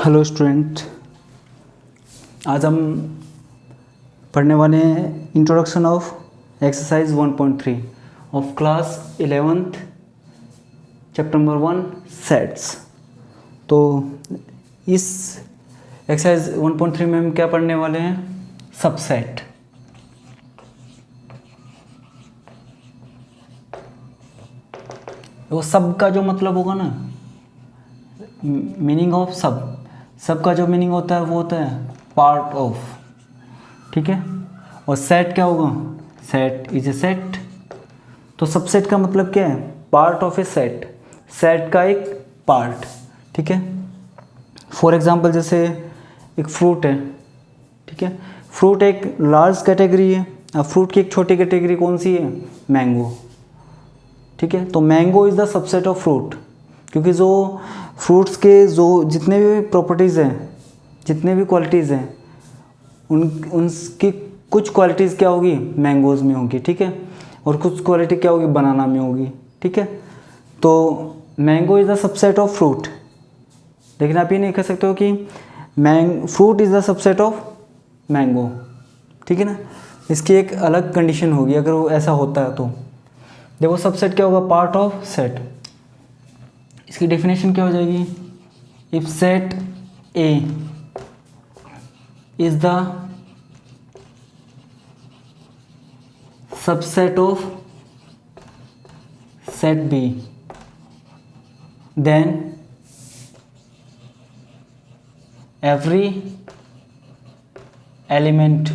Hello student, आज हम पढ़ने वाले हैं introduction of exercise 1.3 of class 11th chapter number 1 sets. तो इस एक्सरसाइज 1.3 में हम क्या पढ़ने वाले हैं? सबसेट। वो सब का जो मतलब होगा ना, मीनिंग ऑफ सब का जो मीनिंग होता है वो होता है पार्ट ऑफ, ठीक है। और सेट क्या होगा? Set is a set. तो सबसेट का मतलब क्या है? Part of a set, set का एक पार्ट, ठीक है। फॉर एग्जांपल जैसे एक फ्रूट है, ठीक है। फ्रूट एक लार्ज कैटेगरी है। अब फ्रूट की एक छोटी कैटेगरी कौन सी है? मैंगो, ठीक है। तो mango is the subset of fruit, क्योंकि जो फ्रूट्स के जो जितने भी प्रॉपर्टीज़ हैं, जितने भी क्वालिटीज़ हैं, उनकी कुछ क्वालिटीज़ क्या होगी? मैंगोज़ में होगी, ठीक है। और कुछ क्वालिटी क्या होगी? बनाना में होगी, ठीक है। तो mango is the subset of fruit, लेकिन आप ये नहीं कह सकते हो कि fruit is the subset of mango, ठीक है ना। इसकी एक अलग कंडीशन होगी अगर वो ऐसा होता है। तो देखो सबसेट क्या होगा? Part of set. इसकी डेफिनेशन क्या हो जाएगी? If set A is the subset of set B, then every element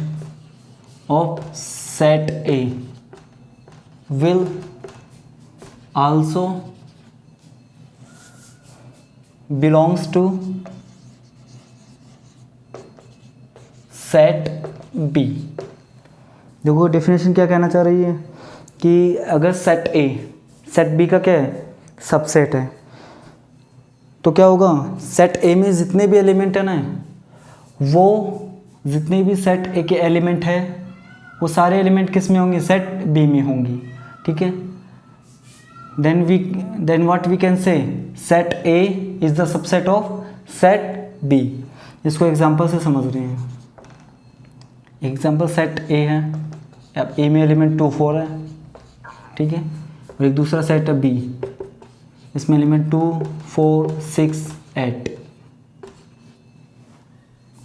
of set A will also belongs to set B। देखो डेफिनेशन क्या कहना चाह रही है कि अगर सेट A सेट B का क्या है? सबसेट है, तो क्या होगा? सेट ए में जितने भी एलिमेंट है ना, वो जितने भी सेट ए के एलिमेंट है वो सारे एलिमेंट किस में होंगे? सेट बी में होंगी, ठीक है। Then what we can say set A is the subset of set B. इसको एग्जांपल से समझ रहे हैं। एग्जांपल सेट ए है, अब ए में एलिमेंट 2 4 है, ठीक है। और एक दूसरा सेट है बी, इसमें एलिमेंट 2 4 6 8,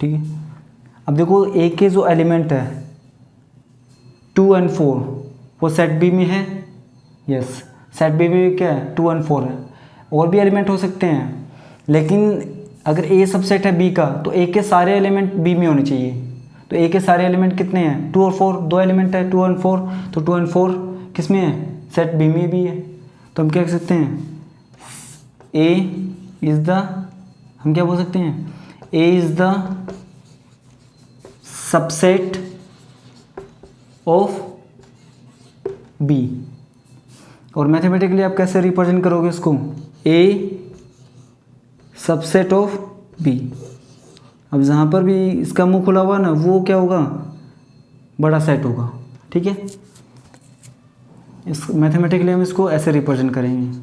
ठीक है। अब देखो ए के जो एलिमेंट है 2 और 4 वो सेट बी में है। यस, सेट बी में क्या है? 2 और 4 है। और भी एलिमेंट हो सकते हैं, लेकिन अगर ए सबसेट है बी का तो ए के सारे एलिमेंट बी में होने चाहिए। तो ए के सारे एलिमेंट कितने हैं? 2 और 4, दो एलिमेंट है 2 और 4, तो 2 और 4 किस में है? सेट बी में भी है। तो हम क्या कह सकते हैं? ए इज़ द, हम क्या बोल सकते हैं? A is the subset of B. और मैथमेटिकली आप कैसे रिप्रेजेंट करोगे इसको? A subset of B. अब जहाँ पर भी इसका मुंह खुला हुआ ना, वो क्या होगा? बड़ा सेट होगा, ठीक है। इस मैथमेटिकली हम इसको ऐसे रिप्रेजेंट करेंगे।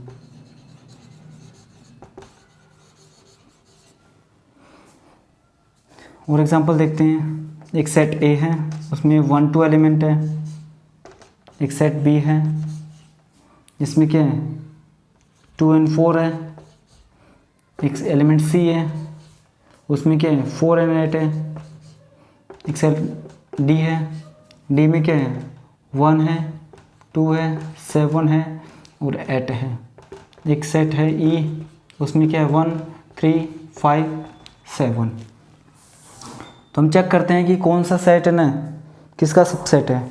और एग्जांपल देखते हैं। एक सेट ए है, उसमें 1 2 एलिमेंट है। एक सेट बी है, इसमें क्या है? 2 और 4 है। एक एलिमेंट सी है, उसमें क्या है? 4 और 8 है। एक सेट डी है, डी में क्या है? 1 है 2 है 7 है और 8 है। एक सेट है ई, उसमें क्या है? 1 3 5 7। तो हम चेक करते हैं कि कौन सा सेट है ना, किसका सबसेट है।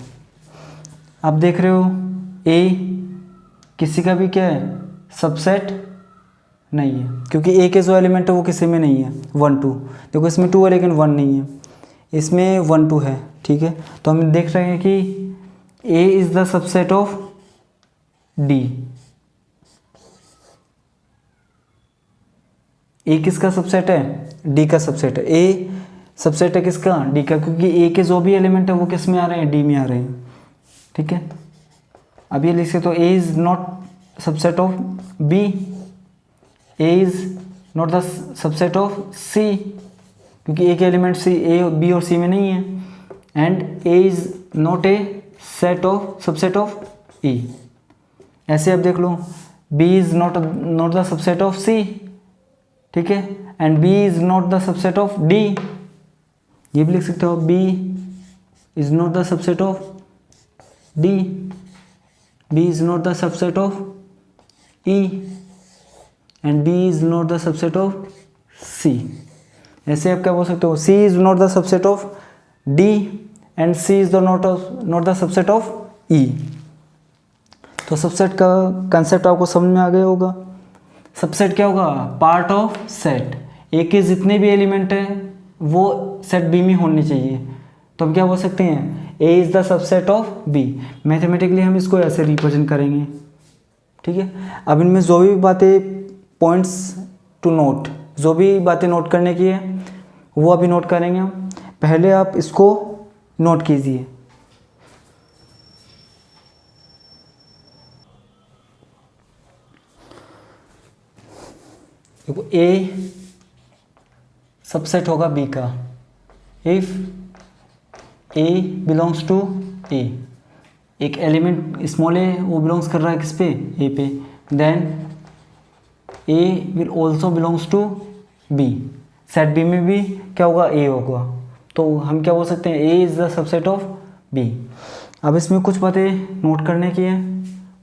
आप देख रहे हो ए किसी का भी क्या है? सबसेट नहीं है, क्योंकि ए के जो एलिमेंट है वो किसी में नहीं है। 1 2, देखो इसमें 2 है लेकिन 1 नहीं है, इसमें 1 2 है, ठीक है। तो हम देख रहे हैं कि A is the subset of D. A किसका सबसेट है? डी का सबसेट है। ए सबसेट है किसका? डी का, क्योंकि ए के जो भी एलिमेंट है वो किस में आ रहे हैं? डी में आ रहे हैं, ठीक है। अब ये लिख सकते हो A is not subset of B, A is not the subset of C, क्योंकि एक एलिमेंट सी ए बी और सी में नहीं है, and A is not a set of subset of E. ऐसे आप देख लो, B is not the subset of C, ठीक है, and B is not the subset of D. ये भी लिख सकते हो, B is not the subset of D, B is not the subset of E, and B is not the subset of C. ऐसे आप क्या बोल सकते हो, C is not the subset of D and C is the not the subset of E. तो subset का concept आपको समझ में आ गया होगा। सबसेट क्या होगा, पार्ट ऑफ सेट। ए के जितने भी एलिमेंट हैं वो सेट बी में होने चाहिए। तो हम क्या बोल सकते हैं, A is the subset of B. Mathematically हम इसको ऐसे रिप्रेजेंट करेंगे, ठीक है। अब इनमें जो भी बातें पॉइंट्स टू नोट, जो भी बातें नोट करने की है वो अभी नोट करेंगे हम। पहले आप इसको नोट कीजिए। देखो, ए सबसेट होगा बी का इफ ए बिलोंग्स टू ए। एक एलिमेंट स्मॉल ए वो बिलोंग्स कर रहा है किस पे, ए पे, then A will also belongs to B. Set B में भी क्या होगा, ए होगा। तो हम क्या बोल सकते हैं, A is the subset of B. अब इसमें कुछ बातें नोट करने की है,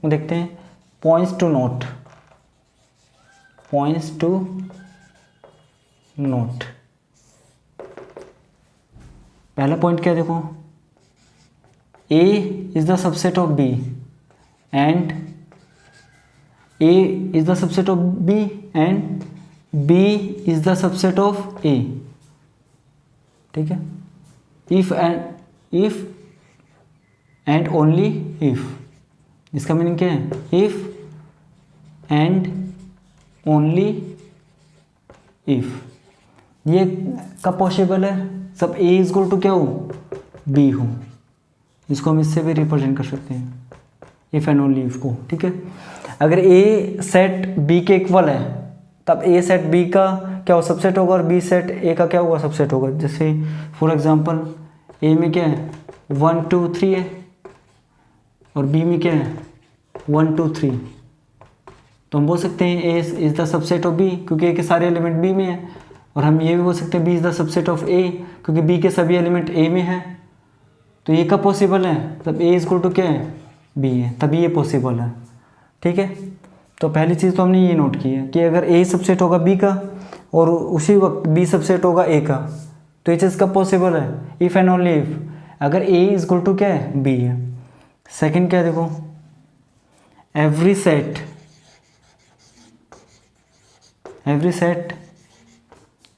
वो देखते हैं। Points to note, points to note. पहला पॉइंट क्या है, देखो, A is the subset of B and A is the subset of B and B is the subset of A, ठीक है। if and only if, इसका meaning क्या है, if and only if। ये कब पॉसिबल है, सब A इज इक्वल टू क्या हो, B हो। इसको हम इससे भी रिप्रेजेंट कर सकते हैं, इफ एंड ओनली इफ को, ठीक है। अगर ए सेट बी के इक्वल है तब ए सेट बी का क्या हो, सबसेट होगा, और बी सेट ए का क्या होगा, सबसेट होगा। जैसे फॉर एग्जांपल ए में क्या है, 1 2 3 है और बी में क्या है, 1 2 3। तो हम बोल सकते हैं A is the subset of B, क्योंकि ए के सारे एलिमेंट बी में है। और हम ये भी बोल सकते हैं B is the subset of A, क्योंकि बी के सभी एलिमेंट ए में है। तो ये कब पॉसिबल है, तब ए इज इक्वल टू क्या है, बी है, तभी ये पॉसिबल है, ठीक है। तो पहली चीज़ तो हमने ये नोट की है कि अगर ए सबसेट होगा बी का और उसी वक्त बी सबसेट होगा ए का, तो ये चीज़ कब पॉसिबल है, इफ़ एंड ओनली इफ, अगर ए इज इक्वल टू क्या है, बी है। सेकंड क्या है, देखो, every set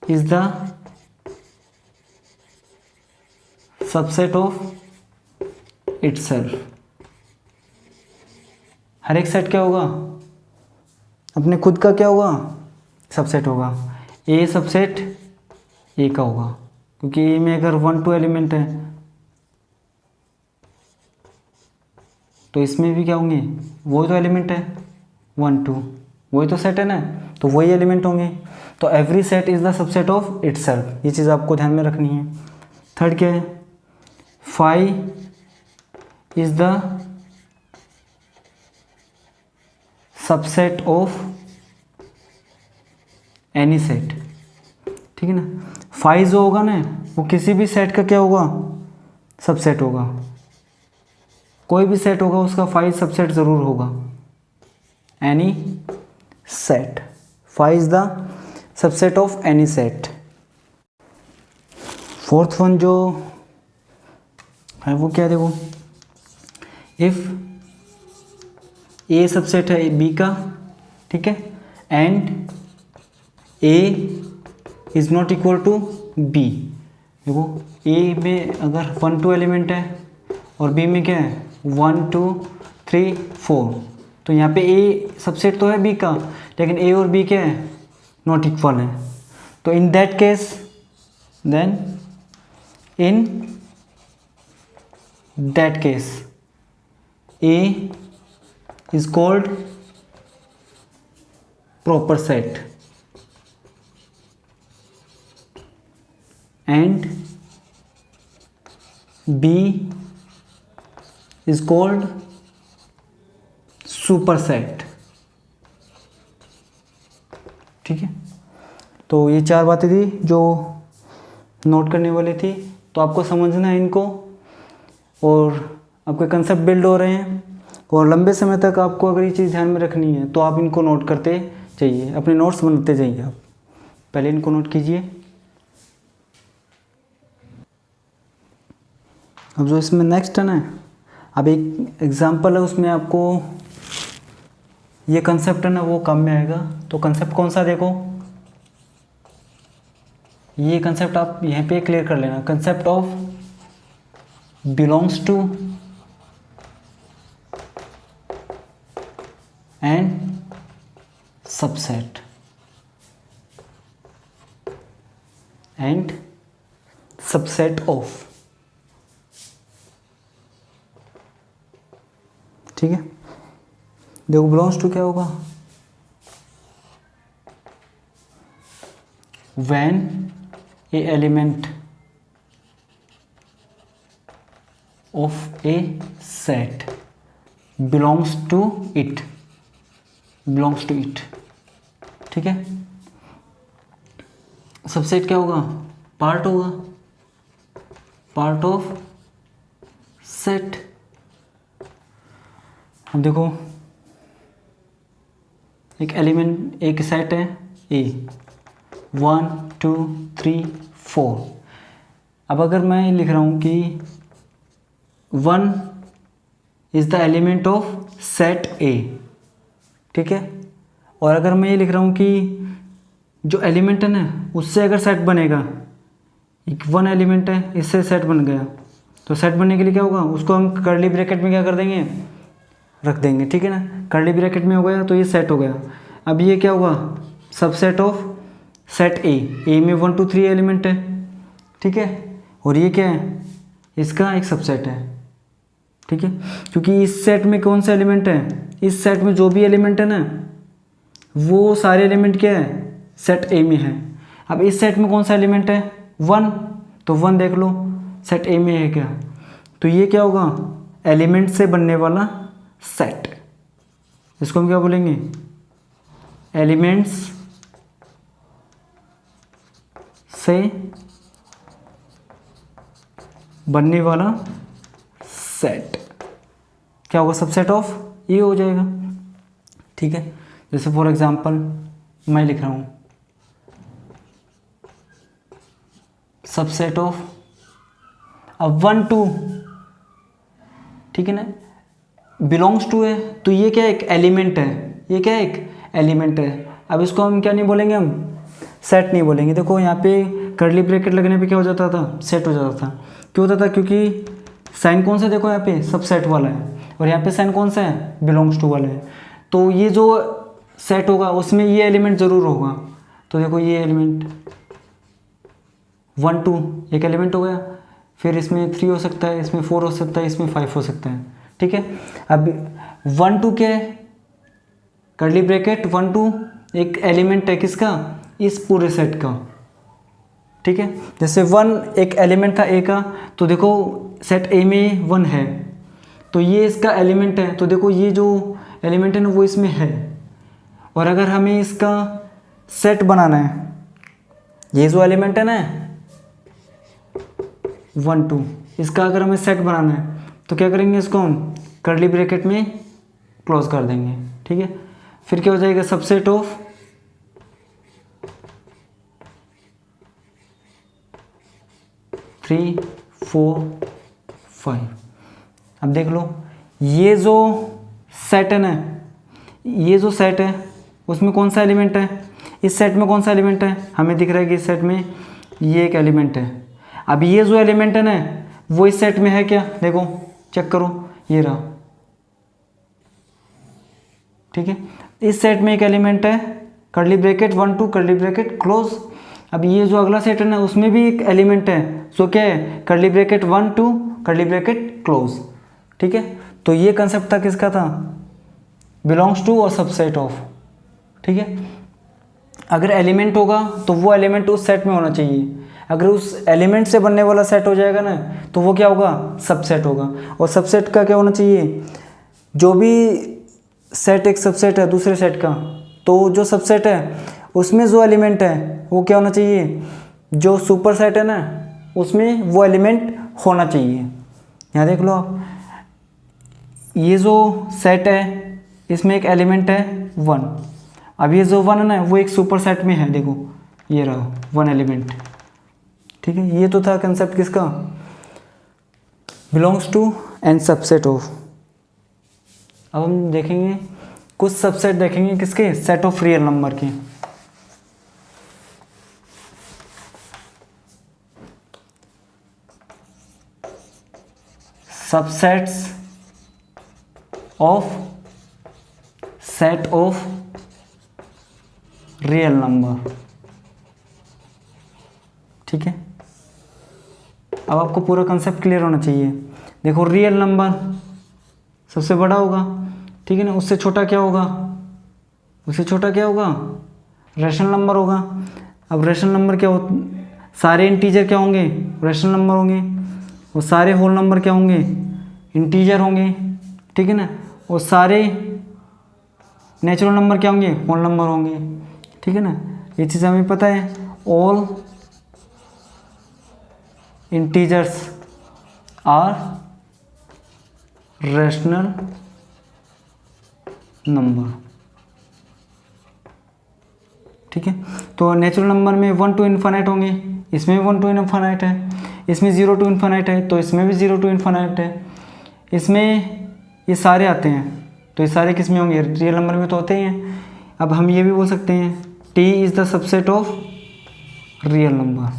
is the subset of itself. हर एक सेट क्या होगा, अपने खुद का क्या होगा, सबसेट होगा। ए सबसेट ए का होगा, क्योंकि ए में अगर 1 2 एलिमेंट है तो इसमें भी क्या होंगे, वही तो एलिमेंट है, 1 2, वही तो सेट है ना, तो वही एलिमेंट होंगे। तो every set is the subset of itself, ये चीज़ आपको ध्यान में रखनी है। थर्ड क्या है, phi is the subset of any set, ठीक है ना। फाई जो होगा ना वो किसी भी सेट का क्या होगा, सबसेट होगा। कोई भी सेट होगा उसका फाई सबसेट ज़रूर होगा, any set. Phi is the subset of any set. Fourth one जो है वो क्या है, देखो, इफ़ ए सबसेट है बी का, ठीक है, and A is not equal to B. देखो, ए में अगर 1 2 एलिमेंट है और बी में क्या है, 1 2 3 4, तो यहाँ पे ए सबसेट तो है बी का, लेकिन ए और बी क्या है, नॉट इक्वल है। तो in that case, then in that case A is called proper set, and B is called superset. ठीक है, तो ये 4 बातें थी जो नोट करने वाली थी, तो आपको समझना है इनको, और आपके कंसेप्ट बिल्ड हो रहे हैं, और लंबे समय तक आपको अगर ये चीज़ ध्यान में रखनी है तो आप इनको नोट करते जाइए, अपने नोट्स बनाते जाइए। आप पहले इनको नोट कीजिए। अब जो इसमें नेक्स्ट है ना, अब एक एग्जांपल है, उसमें आपको ये कंसेप्ट है ना वो काम में आएगा। तो कंसेप्ट कौन सा, देखो ये कंसेप्ट आप यहाँ पे क्लियर कर लेना। Concept of belongs to and subset and subset of. ठीक है, देखो बिलोंग्स टू क्या होगा, when a element of a set belongs to it, belongs to it. ठीक है, सबसेट क्या होगा, पार्ट होगा, पार्ट ऑफ सेट। अब देखो एक एलिमेंट, एक सेट है ए, 1 2 3 4। अब अगर मैं लिख रहा हूँ कि 1 is the element of set ए, ठीक है, और अगर मैं ये लिख रहा हूँ कि जो एलिमेंट है ना उससे अगर सेट बनेगा, एक 1 एलिमेंट है इससे सेट बन गया, तो सेट बनने के लिए क्या होगा, उसको हम कर्ली ब्रैकेट में क्या कर देंगे, रख देंगे। ठीक है ना, कर्ली ब्रैकेट में हो गया तो ये सेट हो गया। अब ये क्या होगा, सबसेट ऑफ सेट ए में 1 2 3 एलिमेंट है। ठीक है, और ये क्या है, इसका एक सबसेट है। ठीक है, क्योंकि इस सेट में कौन सा एलिमेंट है, इस सेट में जो भी एलिमेंट है ना वो सारे एलिमेंट क्या है, सेट ए में है। अब इस सेट में कौन सा एलिमेंट है, 1, तो 1 देख लो सेट ए में है क्या, तो ये क्या होगा, एलिमेंट से बनने वाला सेट। इसको हम क्या बोलेंगे, एलिमेंट्स से बनने वाला सेट क्या होगा, सबसेट ऑफ ये हो जाएगा। ठीक है, जैसे फॉर एग्जांपल मैं लिख रहा हूं सबसेट ऑफ, अब 1 2, ठीक है ना, बिलोंग्स टू है, तो ये क्या एक एलिमेंट है, ये क्या एक एलिमेंट है। अब इसको हम क्या नहीं बोलेंगे, हम सेट नहीं बोलेंगे। देखो यहाँ पे कर्ली ब्रैकेट लगने पे क्या हो जाता था, सेट हो जाता था। क्यों होता था, क्योंकि साइन कौन सा, देखो यहाँ पे सबसेट वाला है, और यहाँ पे साइन कौन सा है, बिलोंग्स टू वाला है। तो ये जो सेट होगा उसमें ये एलिमेंट ज़रूर होगा। तो देखो ये एलिमेंट 1 2 एक एलिमेंट हो गया, फिर इसमें 3 हो सकता है, इसमें 4 हो सकता है, इसमें 5 हो सकता है। ठीक है, अब 1 2 क्या है, कर्ली ब्रैकेट 1 2 एक एलिमेंट है किसका, इस पूरे सेट का। ठीक है, जैसे 1 एक एलिमेंट था ए का, तो देखो सेट ए में 1 है, तो ये इसका एलिमेंट है। तो देखो ये जो एलिमेंट है ना वो इसमें है, और अगर हमें इसका सेट बनाना है, ये जो एलिमेंट है ना 1 2, इसका अगर हमें सेट बनाना है तो क्या करेंगे, इसको हम कर्ली ब्रैकेट में क्लोज कर देंगे। ठीक है, फिर क्या हो जाएगा, सबसेट ऑफ थ्री 4 5। अब देख लो ये जो सेट है ना, ये जो सेट है उसमें कौन सा एलिमेंट है, इस सेट में कौन सा एलिमेंट है, हमें दिख रहा है कि इस सेट में ये एक एलिमेंट है। अब ये जो एलिमेंट है ना वो इस सेट में है क्या, देखो चेक करो, ये रहा। ठीक है, इस सेट में एक एलिमेंट है, curly bracket 1 2 curly bracket close. अब ये जो अगला सेट है ना उसमें भी एक एलिमेंट है, सो क्या है, curly bracket 1 2 curly bracket close. ठीक है, तो ये कंसेप्ट था किसका था, बिलोंग्स टू और सबसेट ऑफ। ठीक है, अगर एलिमेंट होगा तो वो एलिमेंट उस सेट में होना चाहिए, अगर उस एलिमेंट से बनने वाला सेट हो जाएगा ना तो वो क्या होगा, सबसेट होगा। और सबसेट का क्या होना चाहिए, जो भी सेट एक सबसेट है दूसरे सेट का, तो जो सबसेट है उसमें जो एलिमेंट है वो क्या होना चाहिए, जो सुपर सेट है ना उसमें वो एलिमेंट होना चाहिए। यहाँ देख लो आप, ये जो सेट है इसमें एक एलिमेंट है 1। अब ये जो 1 है ना वो एक सुपर सेट में है, देखो ये रहा 1 एलिमेंट। ठीक है, ये तो था कंसेप्ट किसका, belongs to and subset of. अब हम देखेंगे कुछ सबसेट, देखेंगे किसके, सेट ऑफ रियल नंबर के। Subsets of set of real number. ठीक है, अब आपको पूरा कंसेप्ट क्लियर होना चाहिए। देखो रियल नंबर सबसे बड़ा होगा, ठीक है ना, उससे छोटा क्या होगा, उससे छोटा क्या होगा, रैशनल नंबर होगा। अब रैशनल नंबर क्या हो, सारे इंटीजर क्या होंगे, रैशनल नंबर होंगे, और सारे होल नंबर क्या होंगे, इंटीजर होंगे। ठीक है ना, और सारे नेचुरल नंबर क्या होंगे, होल नंबर होंगे। ठीक है ना, ये चीज़ हमें पता है। All integers are rational number. ठीक है, तो नेचुरल नंबर में 1 to इन्फिनिट होंगे, इसमें 1 to इन्फिनिट है, इसमें 0 to इन्फिनिट है, तो इसमें भी 0 to इन्फिनिट है, इसमें ये सारे आते हैं, तो ये सारे किस में होंगे, रियल नंबर में तो होते ही हैं। अब हम ये भी बोल सकते हैं T is the subset of real number.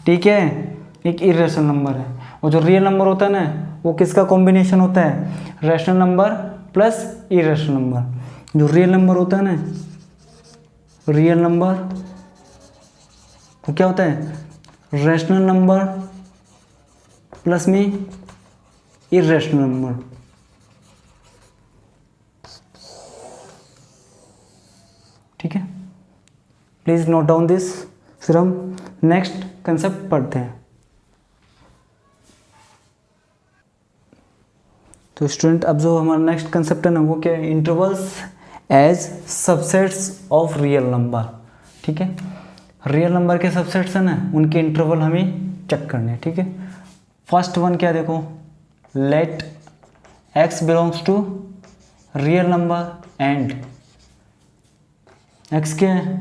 T क्या है, एक इरेशनल नंबर है, और जो रियल नंबर होता है ना वो किसका कॉम्बिनेशन होता है, rational number plus irrational number. जो रियल नंबर होता है ना, रियल नंबर वो क्या होता है, रैशनल नंबर प्लस में इरेशनल नंबर। ठीक है, प्लीज़ नोट डाउन दिस। फिर हम नेक्स्ट कंसेप्ट पढ़ते हैं। तो स्टूडेंट अब जो हमारा नेक्स्ट कंसेप्ट है ना वो क्या है, intervals as subsets of real number. ठीक है, रियल नंबर के सबसेट्स हैं ना उनके इंटरवल हमें चेक करने हैं। ठीक है, फर्स्ट वन क्या देखो, let x belongs to real number and x क्या है,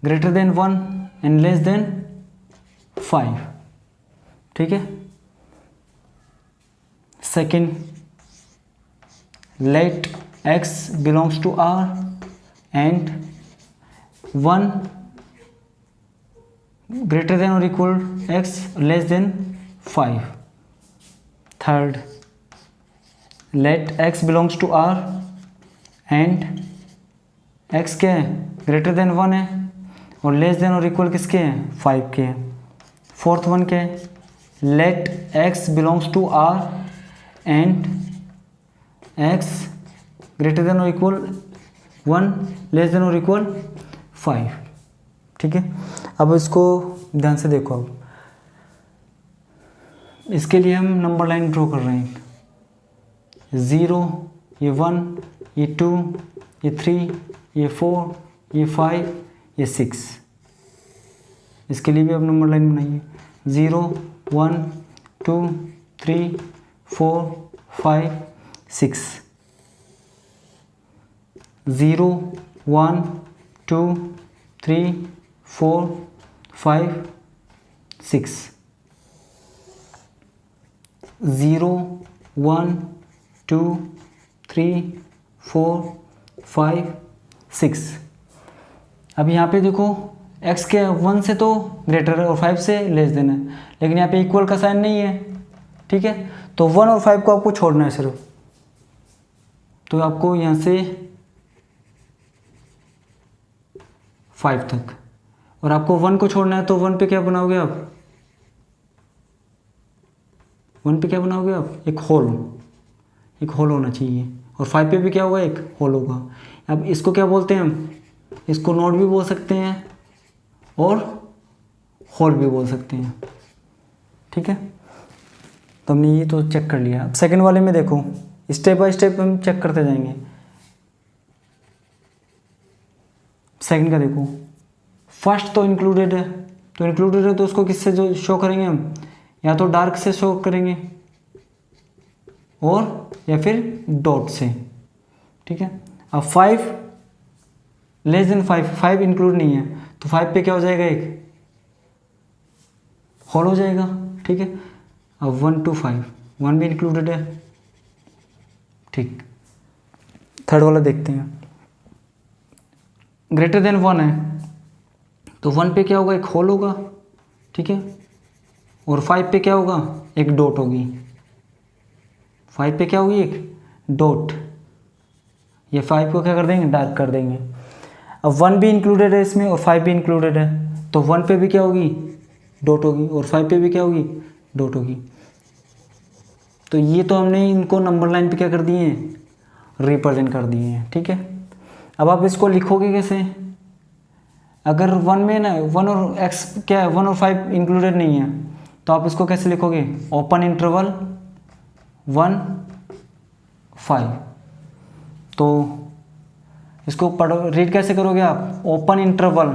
greater than 1 and less than 5। ठीक है, second, let x belongs to R and 1 greater than और equal x less than 5। Third, let x belongs to R and x क्या है, greater than 1 है और less than और इक्वल किसके हैं, 5 के हैं। फोर्थ वन क्या है, let x belongs to R and x greater than और इक्वल 1 लेस देन और इक्वल 5। ठीक है, अब इसको ध्यान से देखो। अब इसके लिए हम नंबर लाइन ड्रॉ कर रहे हैं, 0, ये 1, ये 2, ये 3, ये 4, ये 5, ये 6। इसके लिए भी अब नंबर लाइन बनाइए, 0, 1, 2, 3, 4, 5, 6। 0, 1, 2, 3, 4, 5, 6। 0, 1, 2, 3, 4, 5, 6। अब यहाँ पे देखो x के 1 से तो ग्रेटर है और 5 से लेस देन है, लेकिन यहाँ पे इक्वल का साइन नहीं है। ठीक है, तो 1 और 5 को आपको छोड़ना है सिर्फ, तो आपको यहाँ से 5 तक, और आपको 1 को छोड़ना है, तो 1 पे क्या बनाओगे आप, 1 पे क्या बनाओगे आप, एक होल होना चाहिए, और 5 पे भी क्या होगा, एक होल होगा। अब इसको क्या बोलते हैं हम, इसको नोड भी बोल सकते हैं और होल भी बोल सकते हैं। ठीक है, तो हमने ये तो चेक कर लिया। अब सेकंड वाले में देखो, स्टेप बाय स्टेप हम चेक करते जाएंगे। सेकंड का देखो, फर्स्ट तो इंक्लूडेड है, तो इंक्लूडेड है तो उसको किससे जो शो करेंगे हम, या तो डार्क से शो करेंगे और या फिर डॉट से। ठीक है, अब 5 लेस देन 5 इंक्लूड नहीं है, तो 5 पे क्या हो जाएगा, एक होल हो जाएगा। ठीक है, अब 1 to 5, 1 भी इंक्लूडेड है। ठीक, थर्ड वाला देखते हैं। ग्रेटर देन 1 है, तो 1 पे क्या होगा, एक होल होगा। ठीक है, और 5 पे क्या होगा, एक डॉट होगी। 5 पे क्या होगी, एक डॉट। ये 5 को क्या कर देंगे, डार्क कर देंगे। अब 1 भी इंक्लूडेड है इसमें और 5 भी इंक्लूडेड है, तो 1 पे भी क्या होगी, डॉट होगी, और 5 पे भी क्या होगी, डॉट होगी। तो ये तो हमने इनको नंबर लाइन पे क्या कर दिए हैं, रिप्रेजेंट कर दिए हैं। ठीक है, अब आप इसको लिखोगे कैसे, अगर 1 में ना 1 और x क्या है, 1 और 5 इंक्लूडेड नहीं है, तो आप इसको कैसे लिखोगे, ओपन इंटरवल 1 5। तो इसको पढ़ो, रीड कैसे करोगे आप, ओपन इंटरवल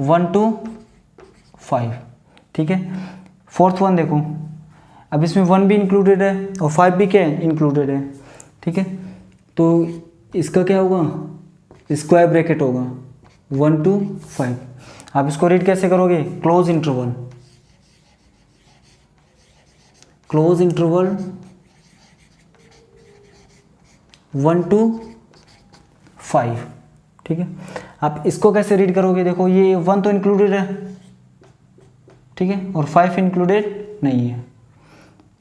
1 to 5। ठीक है, फोर्थ वन देखो, अब इसमें 1 भी इंक्लूडेड है और 5 भी क्या है, इंक्लूडेड है। ठीक है, तो इसका क्या होगा, स्क्वायर ब्रैकेट होगा 1 to 5। आप इसको रीड कैसे करोगे, क्लोज इंटरवल 1 to 5। ठीक है, आप इसको कैसे रीड करोगे, देखो ये 1 तो इंक्लूडेड है, ठीक है, और 5 इंक्लूडेड नहीं है।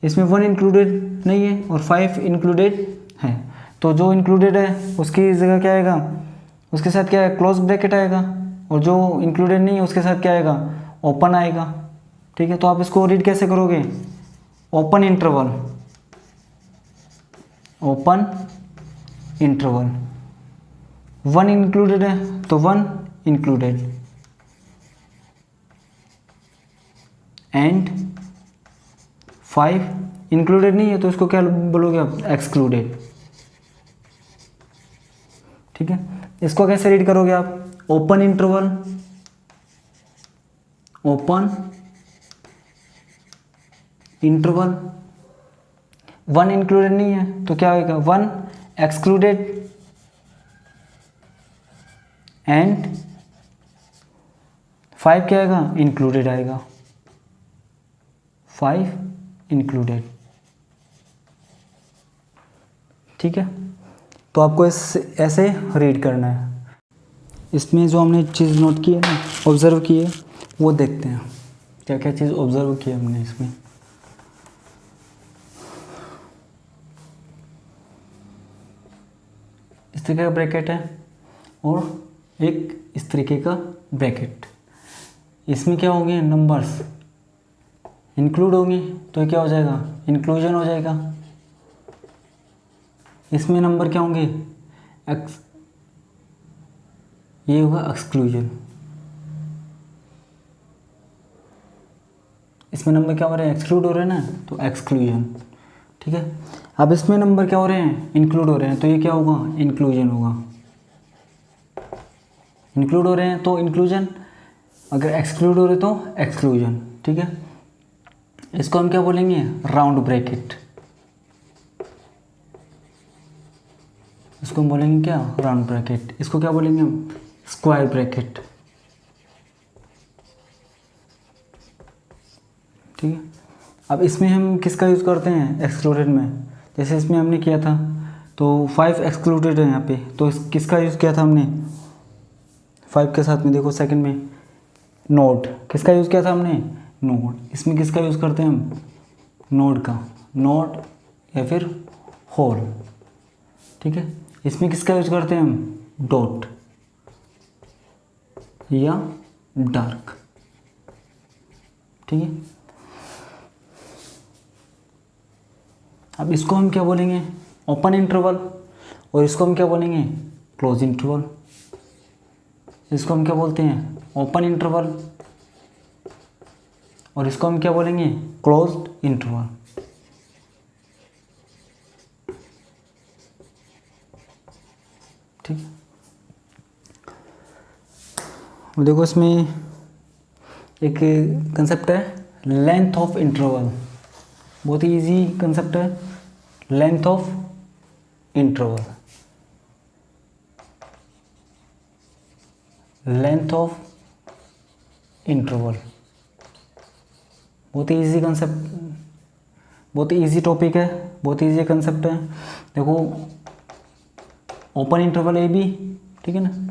इसमें 1 इंक्लूडेड नहीं है और 5 इंक्लूडेड है, तो जो इंक्लूडेड है उसकी जगह क्या आएगा, उसके साथ क्या है, क्लोज ब्रैकेट आएगा, और जो इंक्लूडेड नहीं है उसके साथ क्या आएगा, ओपन आएगा। ठीक है, तो आप इसको रीड कैसे करोगे, ओपन इंटरवल 1 इंक्लूडेड है तो 1 इंक्लूडेड एंड 5 इंक्लूडेड नहीं है तो इसको क्या बोलोगे आप, एक्सक्लूडेड। ठीक है, इसको कैसे रीड करोगे आप, ओपन इंटरवल 1 इंक्लूडेड नहीं है तो क्या होगा, 1 एक्सक्लूडेड एंड 5 क्या आएगा, इंक्लूडेड आएगा, 5 इंक्लूडेड। ठीक है, तो आपको ऐसे रीड करना है। इसमें जो हमने चीज़ नोट की है ना, ऑब्ज़र्व की है, वो देखते हैं क्या क्या चीज़ ऑब्ज़र्व की है हमने इसमें। इस तरीके का ब्रैकेट है और एक इस तरीके का ब्रैकेट। इसमें क्या होंगे, नंबर्स इंक्लूड होंगे तो क्या हो जाएगा, इंक्लूजन हो जाएगा। इसमें नंबर क्या होंगे, एक्स, ये होगा एक्सक्लूजन। इसमें नंबर क्या हो रहे हैं, एक्सक्लूड हो रहे हैं ना, तो एक्सक्लूजन। ठीक है, अब इसमें नंबर क्या हो रहे हैं, इंक्लूड हो रहे हैं, तो ये क्या होगा, इंक्लूजन होगा। इंक्लूड हो रहे हैं तो इंक्लूजन, अगर एक्सक्लूड हो रहे तो एक्सक्लूजन। ठीक है, इसको हम क्या बोलेंगे, राउंड ब्रैकेट। इसको हम बोलेंगे क्या, राउंड ब्रैकेट। इसको क्या बोलेंगे हम, स्क्वायर ब्रैकेट। ठीक है, अब इसमें हम किसका यूज़ करते हैं, एक्सक्लूडेड में। जैसे इसमें हमने किया था तो 5 एक्सक्लूडेड है यहाँ पे, तो किसका यूज़ किया था हमने, 5 के साथ में देखो सेकंड में नोड, किसका यूज़ किया था हमने, नोड। इसमें किसका यूज़ करते हैं हम, नोड का, नोड या फिर होल। ठीक है, इसमें किसका यूज़ करते हैं हम, डॉट या डार्क। ठीक है, अब इसको हम क्या बोलेंगे, ओपन इंटरवल, और इसको हम क्या बोलेंगे, क्लोज इंटरवल। इसको हम क्या बोलते हैं, ओपन इंटरवल, और इसको हम क्या बोलेंगे, क्लोज्ड इंटरवल। ठीक है, अब देखो इसमें एक कंसेप्ट है लेंथ ऑफ इंटरवल, बहुत ही इजी कंसेप्ट है, length of interval. Length of interval बहुत ही इजी कंसेप्ट, बहुत ही इजी टॉपिक है, बहुत ही इजी कंसेप्ट है। देखो ओपन इंटरवल ए बी, ठीक है ना,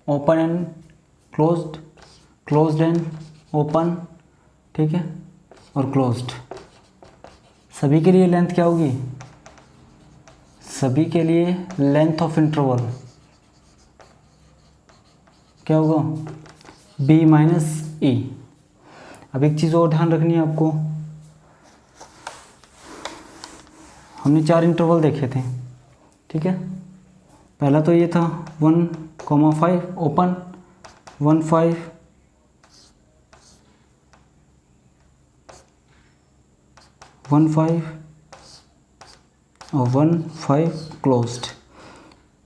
open and closed, closed end open, ठीक है, और क्लोज्ड, सभी के लिए लेंथ क्या होगी, सभी के लिए लेंथ ऑफ इंटरवल क्या होगा, बी माइनस ए। अब एक चीज़ और ध्यान रखनी है आपको, हमने 4 इंटरवल देखे थे, ठीक है, पहला तो ये था 1,5 ओपन, 1,5 1,5 और 1,5 क्लोज्ड।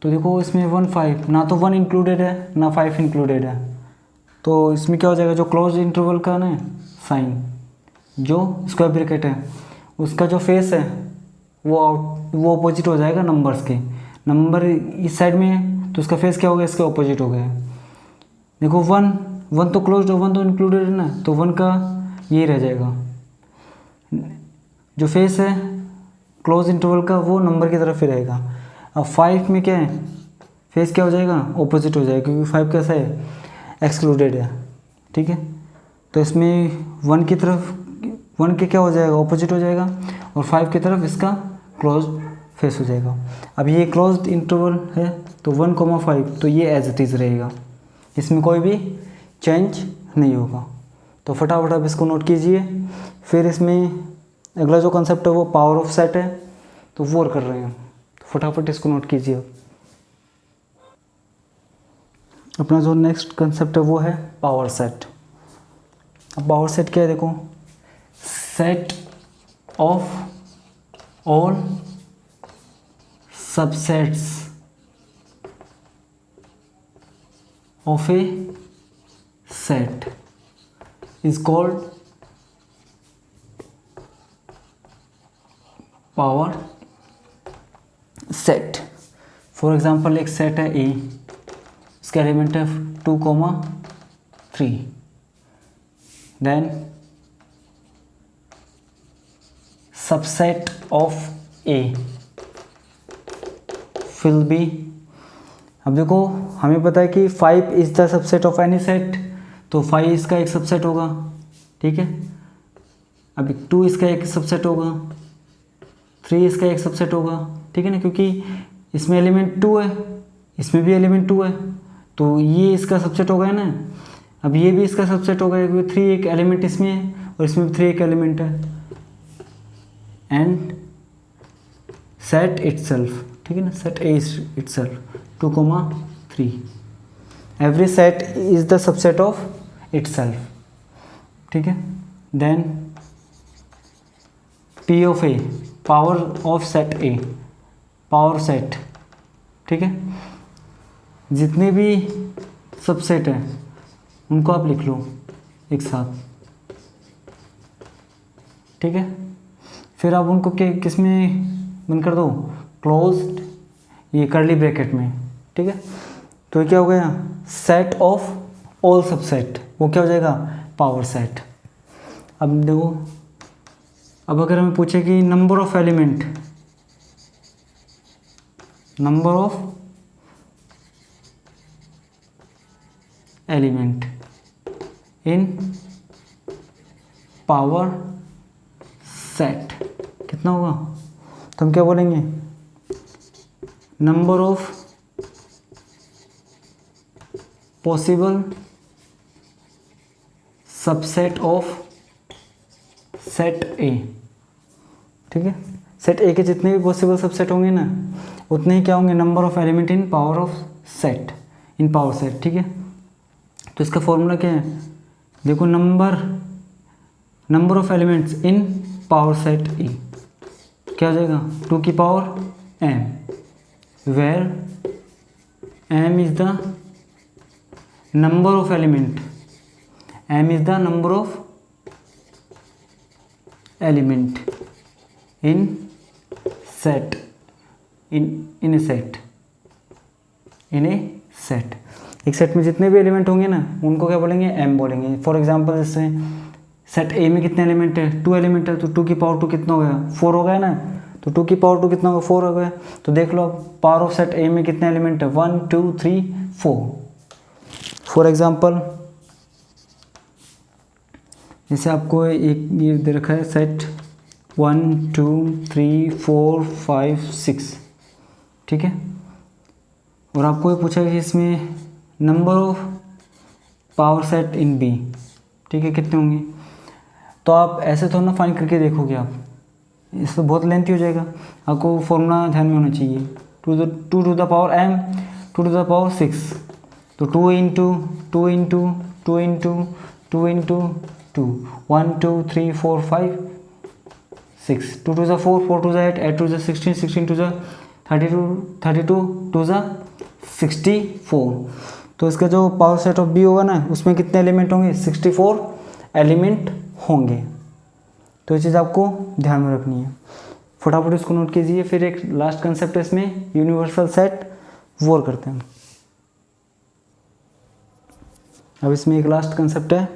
तो देखो इसमें 1,5 ना तो 1 इंक्लूडेड है ना 5 इंक्लूडेड है, तो इसमें क्या हो जाएगा, जो क्लोज इंटरवल का ना साइन, जो स्क्वायर ब्रैकेट है उसका जो फेस है वो अपोजिट हो जाएगा नंबर्स के, नंबर इस साइड में है तो उसका फेस क्या हो गया, इसके अपोजिट हो गया। देखो 1 तो क्लोज्ड और 1 तो इंक्लूडेड है ना, तो 1 का ये रह जाएगा, जो फेस है क्लोज इंटरवल का वो नंबर की तरफ ही रहेगा। अब 5 में क्या है, फेस क्या हो जाएगा, ऑपोजिट हो जाएगा, क्योंकि 5 कैसा है, एक्सक्लूडेड है, ठीक है, तो इसमें 1 की तरफ 1 के क्या हो जाएगा, ऑपोजिट हो जाएगा, और 5 की तरफ इसका क्लोज फेस हो जाएगा। अब ये क्लोज्ड इंटरवल है तो 1,5 तो ये एज इट इज़ रहेगा, इसमें कोई भी चेंज नहीं होगा। तो फटाफट आप इसको नोट कीजिए। फिर इसमें अगला जो कंसेप्ट है वो पावर ऑफ सेट है, तो वो कर रहे हैं, तो फटाफट इसको नोट कीजिए। अपना जो नेक्स्ट कंसेप्ट है वो है पावर सेट। अब पावर सेट क्या है, देखो, set of all subsets of a set is called power set. For example एक सेट है ए, इसका एलिमेंट है 2,3, then subset of A will be, अब देखो हमें पता है कि 5 is the subset of any set, तो 5 इसका एक सबसेट होगा, ठीक है। अब 2 इसका एक सबसेट होगा, 3 इसका एक सबसेट होगा, ठीक है ना, क्योंकि इसमें एलिमेंट 2 है, इसमें भी एलिमेंट 2 है, तो ये इसका सबसेट हो गया ना। अब ये भी इसका सबसेट हो गया, क्योंकि 3 एक एलिमेंट इसमें है और इसमें भी 3 एक एलिमेंट है। एंड सेट इटसेल्फ, ठीक है ना, set A itself 2,3, every set is the subset of itself, ठीक है। Then P of A, power of set A, power set, ठीक है, जितने भी सबसेट हैं उनको आप लिख लो एक साथ, ठीक है। फिर आप उनको किस में बंद कर दो, क्लोज्ड, ये कर्ली ब्रैकेट में, ठीक है। तो ये क्या हो गया, सेट ऑफ ऑल सबसेट, वो क्या हो जाएगा, पावर सेट। अब देखो, अब अगर हमें पूछे कि number of element, number of element in power set कितना होगा, तो हम क्या बोलेंगे, number of possible subset of set ए, ठीक है। सेट ए के जितने भी पॉसिबल सबसेट होंगे ना, उतने ही क्या होंगे, number of element in power of set, in power set, ठीक है। तो इसका फॉर्मूला क्या है, देखो number of elements in power set ई क्या हो जाएगा 2 की power m, where m is the number of element, m is the number of element in set, in a set, in a set. एक सेट में जितने भी एलिमेंट होंगे ना उनको क्या बोलेंगे, m बोलेंगे। फॉर एग्जांपल जैसे सेट ए में कितने एलिमेंट है, 2 एलिमेंट है, तो 2 की पावर 2 कितना हो गया, 4 हो गया ना। तो 2 की पावर 2 कितना होगा, 4 हो गया। तो देख लो पावर ऑफ सेट ए में कितने एलिमेंट है, 1 2 3 4। फॉर एग्जांपल जैसे आपको एक ये दे रखा है सेट 1 2 3 4 5 6, ठीक है। और आपको ये पूछा कि इसमें number of power set in B, ठीक है, कितने होंगे। तो आप ऐसे थोड़ा ना फाइंड करके देखोगे आप, इससे बहुत लेंथी हो जाएगा। आपको फॉर्मूला ध्यान में होना चाहिए, 2 to the power m 2 to the power 6, तो 2 into 2 into 2 into 2 into 2, 1 2 3 4 5 6, 2 to the 4 4 to the 8 8 to the 16 16 to the 32 32 to the 64। तो इसका जो पावर सेट ऑफ बी होगा ना उसमें कितने एलिमेंट होंगे, 64 एलिमेंट होंगे। तो ये चीज़ आपको ध्यान में रखनी है, फटाफट इसको नोट कीजिए। फिर एक लास्ट कंसेप्ट है इसमें, यूनिवर्सल सेट, वो और करते हैं। अब इसमें एक लास्ट कंसेप्ट है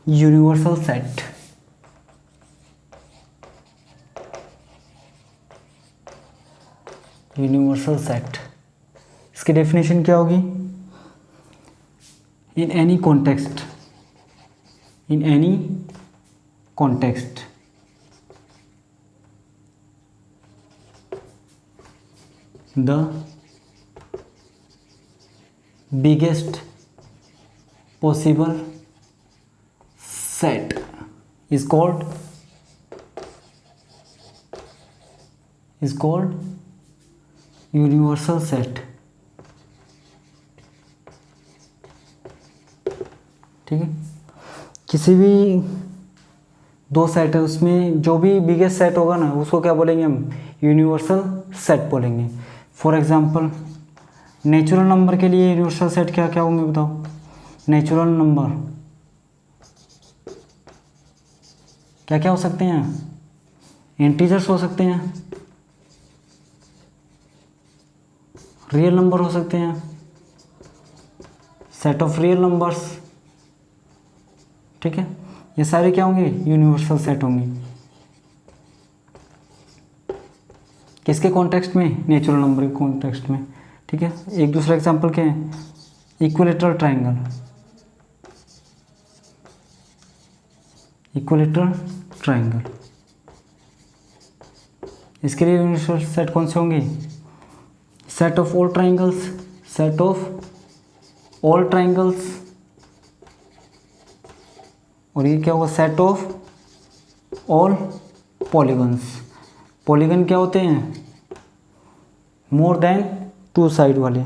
यूनिवर्सल सेट। यूनिवर्सल सेट, इसकी डेफिनेशन क्या होगी, in any context, in any context the biggest possible set is called universal set, ठीक है। किसी भी 2 सेट है उसमें जो भी बिगेस्ट सेट होगा ना उसको क्या बोलेंगे हम, यूनिवर्सल सेट बोलेंगे। फॉर एग्जांपल नेचुरल नंबर के लिए यूनिवर्सल सेट क्या क्या होंगे बताओ। नेचुरल नंबर क्या क्या हो सकते हैं, इंटीजर्स हो सकते हैं, रियल नंबर हो सकते हैं, सेट ऑफ रियल नंबर्स, ठीक है। ये सारे क्या होंगे, यूनिवर्सल सेट होंगे। किसके कॉन्टेक्स्ट में, नेचुरल नंबर के कॉन्टेक्स्ट में, ठीक है। एक दूसरा एग्जांपल क्या है, इक्विलेटरल ट्रायंगल, इक्विलेटरल ट्रायंगल, इसके लिए यूनिवर्सल सेट कौन से होंगे, set of all triangles, set of all triangles, और ये क्या होगा, set of all polygons. Polygon क्या होते हैं, मोर देन 2 साइड वाले,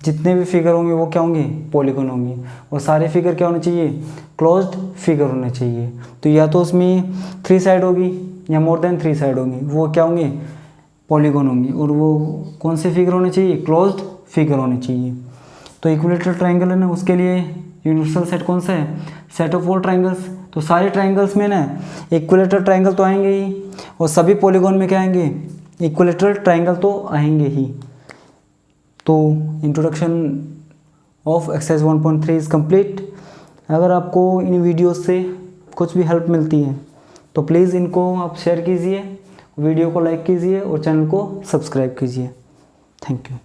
जितने भी फिगर होंगे वो क्या होंगे, पॉलीगन होंगे। और सारे फिगर क्या होने चाहिए, क्लोज्ड फिगर होने चाहिए। तो या तो उसमें 3 साइड होगी या मोर देन 3 साइड होंगी, वो क्या होंगे, पॉलीगन होंगी। और वो कौन से फिगर होने चाहिए, क्लोज्ड फिगर होने चाहिए। तो इक्विलेटरल ट्रायंगल है ना, उसके लिए यूनिवर्सल सेट कौन सा है, सेट ऑफ ऑल ट्रायंगल्स। तो सारे ट्रायंगल्स में ना इक्विलेटरल ट्रायंगल तो आएंगे ही, और सभी पॉलीगन में क्या आएंगे, इक्विलेटरल ट्रायंगल तो आएंगे ही। तो introduction of exercise 1.3 is complete. अगर आपको इन वीडियोस से कुछ भी हेल्प मिलती है तो प्लीज़ इनको आप शेयर कीजिए, वीडियो को लाइक कीजिए और चैनल को सब्सक्राइब कीजिए। Thank you.